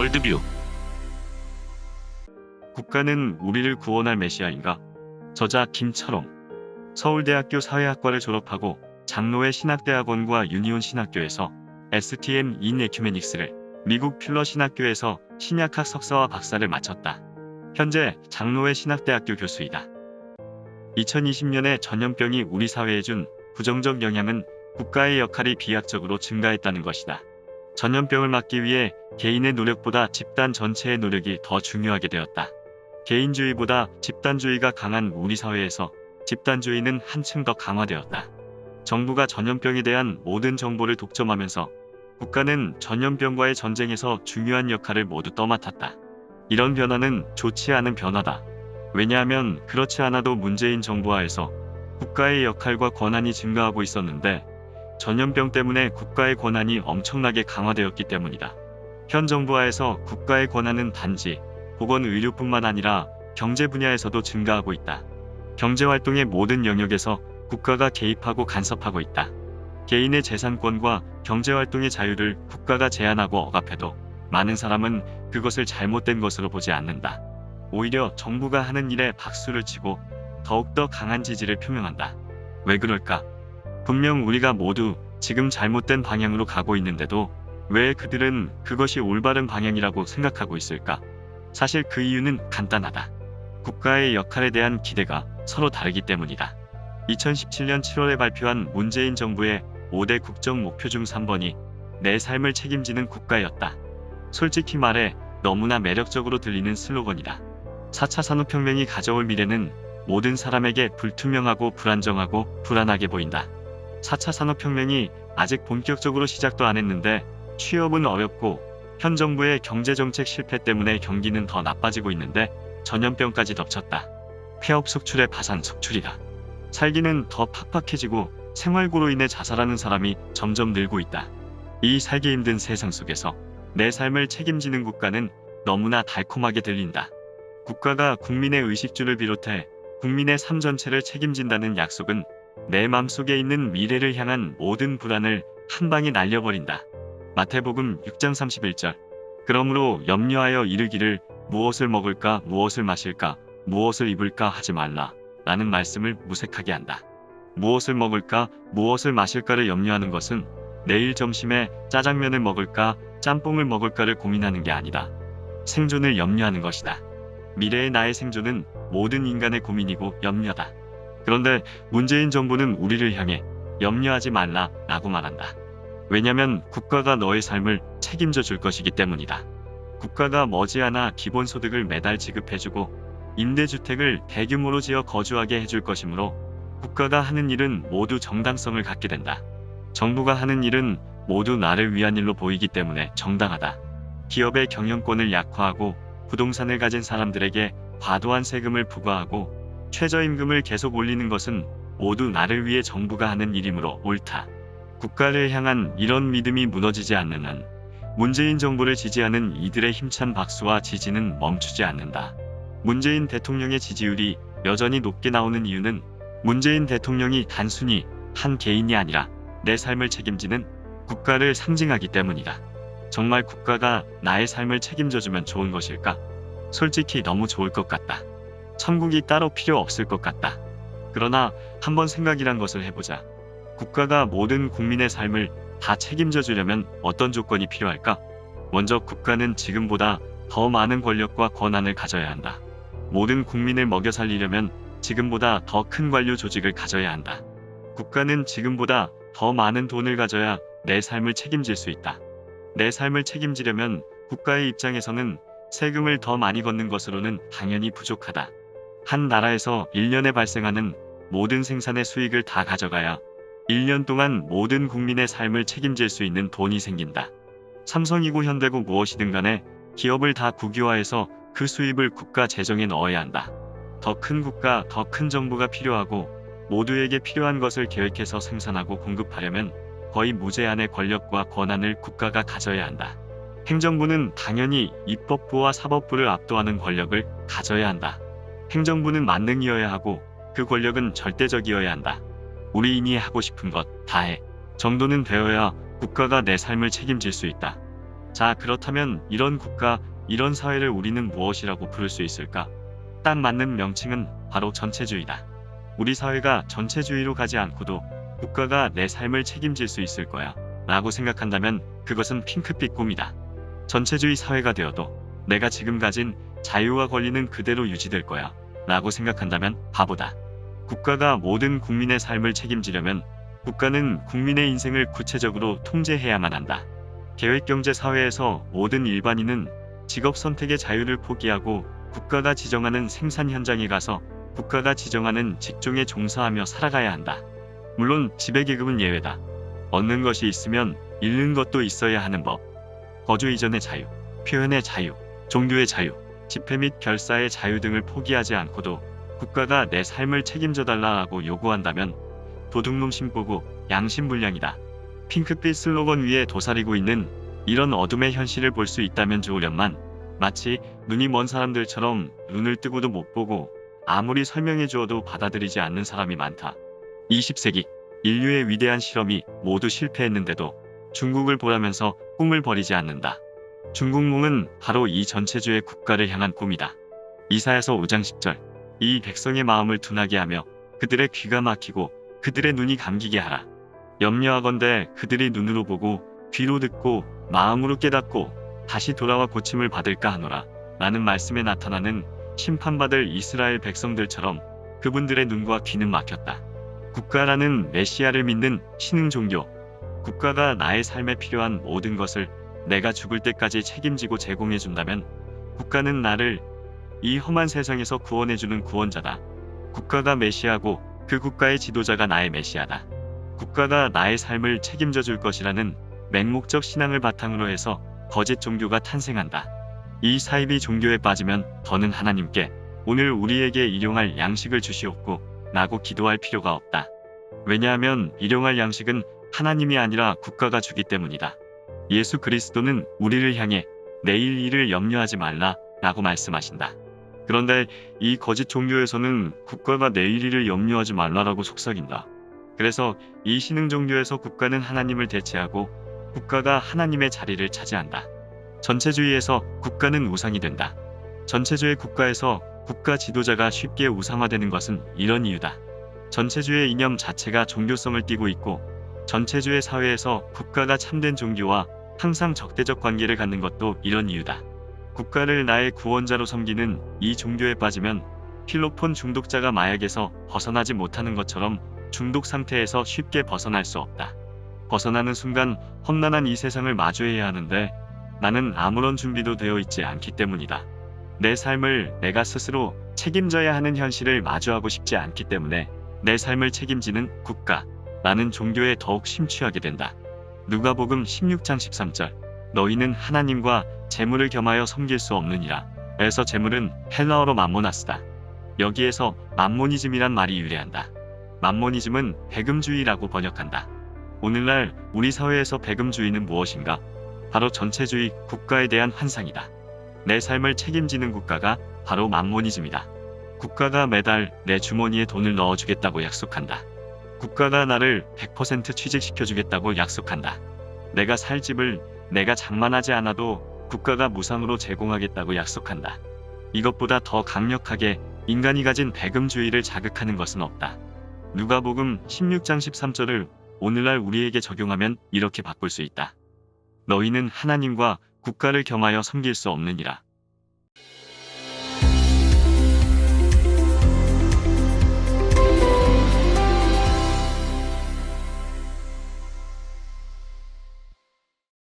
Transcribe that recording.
월드뷰. 국가는 우리를 구원할 메시아인가? 저자 김철옹. 서울대학교 사회학과를 졸업하고 장로회 신학대학원과 유니온 신학교에서 STM 인 에큐메닉스를, 미국 퓰러 신학교에서 신약학 석사와 박사를 마쳤다. 현재 장로회 신학대학교 교수이다. 2020년에 전염병이 우리 사회에 준 부정적 영향은 국가의 역할이 비약적으로 증가했다는 것이다. 전염병을 막기 위해 개인의 노력보다 집단 전체의 노력이 더 중요하게 되었다. 개인주의보다 집단주의가 강한 우리 사회에서 집단주의는 한층 더 강화되었다. 정부가 전염병에 대한 모든 정보를 독점하면서 국가는 전염병과의 전쟁에서 중요한 역할을 모두 떠맡았다. 이런 변화는 좋지 않은 변화다. 왜냐하면 그렇지 않아도 문재인 정부 하에서 국가의 역할과 권한이 증가하고 있었는데 전염병 때문에 국가의 권한이 엄청나게 강화되었기 때문이다. 현 정부 하에서 국가의 권한은 단지 보건의료뿐만 아니라 경제 분야에서도 증가하고 있다. 경제활동의 모든 영역에서 국가가 개입하고 간섭하고 있다. 개인의 재산권과 경제활동의 자유를 국가가 제한하고 억압해도 많은 사람은 그것을 잘못된 것으로 보지 않는다. 오히려 정부가 하는 일에 박수를 치고 더욱더 강한 지지를 표명한다. 왜 그럴까? 분명 우리가 모두 지금 잘못된 방향으로 가고 있는데도 왜 그들은 그것이 올바른 방향이라고 생각하고 있을까? 사실 그 이유는 간단하다. 국가의 역할에 대한 기대가 서로 다르기 때문이다. 2017년 7월에 발표한 문재인 정부의 5대 국정 목표 중 3번이 내 삶을 책임지는 국가였다. 솔직히 말해 너무나 매력적으로 들리는 슬로건이다. 4차 산업혁명이 가져올 미래는 모든 사람에게 불투명하고 불안정하고 불안하게 보인다. 4차 산업혁명이 아직 본격적으로 시작도 안 했는데 취업은 어렵고 현 정부의 경제정책 실패 때문에 경기는 더 나빠지고 있는데 전염병까지 덮쳤다. 폐업 속출의 파산 속출이다. 살기는 더 팍팍해지고 생활고로 인해 자살하는 사람이 점점 늘고 있다. 이 살기 힘든 세상 속에서 내 삶을 책임지는 국가는 너무나 달콤하게 들린다. 국가가 국민의 의식주를 비롯해 국민의 삶 전체를 책임진다는 약속은 내 맘속에 있는 미래를 향한 모든 불안을 한 방에 날려버린다. 마태복음 6장 31절. 그러므로 염려하여 이르기를 무엇을 먹을까 무엇을 마실까 무엇을 입을까 하지 말라 라는 말씀을 무색하게 한다. 무엇을 먹을까 무엇을 마실까를 염려하는 것은 내일 점심에 짜장면을 먹을까 짬뽕을 먹을까를 고민하는 게 아니다. 생존을 염려하는 것이다. 미래의 나의 생존은 모든 인간의 고민이고 염려다. 그런데 문재인 정부는 우리를 향해 염려하지 말라 라고 말한다. 왜냐면 국가가 너의 삶을 책임져 줄 것이기 때문이다. 국가가 머지않아 기본소득을 매달 지급해주고 임대주택을 대규모로 지어 거주하게 해줄 것이므로 국가가 하는 일은 모두 정당성을 갖게 된다. 정부가 하는 일은 모두 나를 위한 일로 보이기 때문에 정당하다. 기업의 경영권을 약화하고 부동산을 가진 사람들에게 과도한 세금을 부과하고 최저임금을 계속 올리는 것은 모두 나를 위해 정부가 하는 일이므로 옳다. 국가를 향한 이런 믿음이 무너지지 않는 한 문재인 정부를 지지하는 이들의 힘찬 박수와 지지는 멈추지 않는다. 문재인 대통령의 지지율이 여전히 높게 나오는 이유는 문재인 대통령이 단순히 한 개인이 아니라 내 삶을 책임지는 국가를 상징하기 때문이다. 정말 국가가 나의 삶을 책임져주면 좋은 것일까? 솔직히 너무 좋을 것 같다. 천국이 따로 필요 없을 것 같다. 그러나 한번 생각이란 것을 해보자. 국가가 모든 국민의 삶을 다 책임져 주려면 어떤 조건이 필요할까? 먼저 국가는 지금보다 더 많은 권력과 권한을 가져야 한다. 모든 국민을 먹여 살리려면 지금보다 더 큰 관료 조직을 가져야 한다. 국가는 지금보다 더 많은 돈을 가져야 내 삶을 책임질 수 있다. 내 삶을 책임지려면 국가의 입장에서는 세금을 더 많이 걷는 것으로는 당연히 부족하다. 한 나라에서 1년에 발생하는 모든 생산의 수익을 다 가져가야 1년 동안 모든 국민의 삶을 책임질 수 있는 돈이 생긴다. 삼성이고 현대고 무엇이든 간에 기업을 다 국유화해서 그 수입을 국가 재정에 넣어야 한다. 더 큰 국가, 더 큰 정부가 필요하고 모두에게 필요한 것을 계획해서 생산하고 공급하려면 거의 무제한의 권력과 권한을 국가가 가져야 한다. 행정부는 당연히 입법부와 사법부를 압도하는 권력을 가져야 한다. 행정부는 만능이어야 하고 그 권력은 절대적이어야 한다. 우리인이 하고 싶은 것 다 해 정도는 되어야 국가가 내 삶을 책임질 수 있다. 자, 그렇다면 이런 국가, 이런 사회를 우리는 무엇이라고 부를 수 있을까? 딱 맞는 명칭은 바로 전체주의다. 우리 사회가 전체주의로 가지 않고도 국가가 내 삶을 책임질 수 있을 거야 라고 생각한다면 그것은 핑크빛 꿈이다. 전체주의 사회가 되어도 내가 지금 가진 자유와 권리는 그대로 유지될 거야 라고 생각한다면 바보다. 국가가 모든 국민의 삶을 책임지려면 국가는 국민의 인생을 구체적으로 통제해야만 한다. 계획경제 사회에서 모든 일반인은 직업 선택의 자유를 포기하고 국가가 지정하는 생산 현장에 가서 국가가 지정하는 직종에 종사하며 살아가야 한다. 물론 지배계급은 예외다. 얻는 것이 있으면 잃는 것도 있어야 하는 법. 거주 이전의 자유, 표현의 자유, 종교의 자유, 집회 및 결사의 자유 등을 포기하지 않고도 국가가 내 삶을 책임져 달라고 요구한다면 도둑놈 신보고 양심불량이다. 핑크빛 슬로건 위에 도사리고 있는 이런 어둠의 현실을 볼 수 있다면 좋으련만 마치 눈이 먼 사람들처럼 눈을 뜨고도 못 보고 아무리 설명해 주어도 받아들이지 않는 사람이 많다. 20세기 인류의 위대한 실험이 모두 실패했는데도 중국을 보라면서 꿈을 버리지 않는다. 중국몽은 바로 이 전체주의 국가를 향한 꿈이다. 이사야서 5장 10절 이 백성의 마음을 둔하게 하며 그들의 귀가 막히고 그들의 눈이 감기게 하라. 염려하건대 그들이 눈으로 보고 귀로 듣고 마음으로 깨닫고 다시 돌아와 고침을 받을까 하노라. 라는 말씀에 나타나는 심판받을 이스라엘 백성들처럼 그분들의 눈과 귀는 막혔다. 국가라는 메시아를 믿는 신흥 종교. 국가가 나의 삶에 필요한 모든 것을 내가 죽을 때까지 책임지고 제공해준다면 국가는 나를 이 험한 세상에서 구원해주는 구원자다. 국가가 메시아고 그 국가의 지도자가 나의 메시아다. 국가가 나의 삶을 책임져 줄 것이라는 맹목적 신앙을 바탕으로 해서 거짓 종교가 탄생한다. 이 사이비 종교에 빠지면 더는 하나님께 오늘 우리에게 일용할 양식을 주시옵고 라고 기도할 필요가 없다. 왜냐하면 일용할 양식은 하나님이 아니라 국가가 주기 때문이다. 예수 그리스도는 우리를 향해 내일 일을 염려하지 말라 라고 말씀하신다. 그런데 이 거짓 종교에서는 국가가 내일 일을 염려하지 말라라고 속삭인다. 그래서 이 신흥 종교에서 국가는 하나님을 대체하고 국가가 하나님의 자리를 차지한다. 전체주의에서 국가는 우상이 된다. 전체주의 국가에서 국가 지도자가 쉽게 우상화되는 것은 이런 이유다. 전체주의 이념 자체가 종교성을 띠고 있고 전체주의 사회에서 국가가 참된 종교와 항상 적대적 관계를 갖는 것도 이런 이유다. 국가를 나의 구원자로 섬기는 이 종교에 빠지면 필로폰 중독자가 마약에서 벗어나지 못하는 것처럼 중독 상태에서 쉽게 벗어날 수 없다. 벗어나는 순간 험난한 이 세상을 마주해야 하는데 나는 아무런 준비도 되어 있지 않기 때문이다. 내 삶을 내가 스스로 책임져야 하는 현실을 마주하고 싶지 않기 때문에 내 삶을 책임지는 국가라는 종교에 더욱 심취하게 된다. 누가복음 16장 13절 너희는 하나님과 재물을 겸하여 섬길 수 없느니라. 에서 재물은 헬라어로 맘모나스다. 여기에서 맘모니즘이란 말이 유래한다. 맘모니즘은 배금주의라고 번역한다. 오늘날 우리 사회에서 배금주의는 무엇인가? 바로 전체주의 국가에 대한 환상이다. 내 삶을 책임지는 국가가 바로 맘모니즘이다. 국가가 매달 내 주머니에 돈을 넣어주겠다고 약속한다. 국가가 나를 100% 취직시켜주겠다고 약속한다. 내가 살 집을 내가 장만하지 않아도 국가가 무상으로 제공하겠다고 약속한다. 이것보다 더 강력하게 인간이 가진 배금주의를 자극하는 것은 없다. 누가복음 16장 13절을 오늘날 우리에게 적용하면 이렇게 바꿀 수 있다. 너희는 하나님과 국가를 겸하여 섬길 수 없느니라.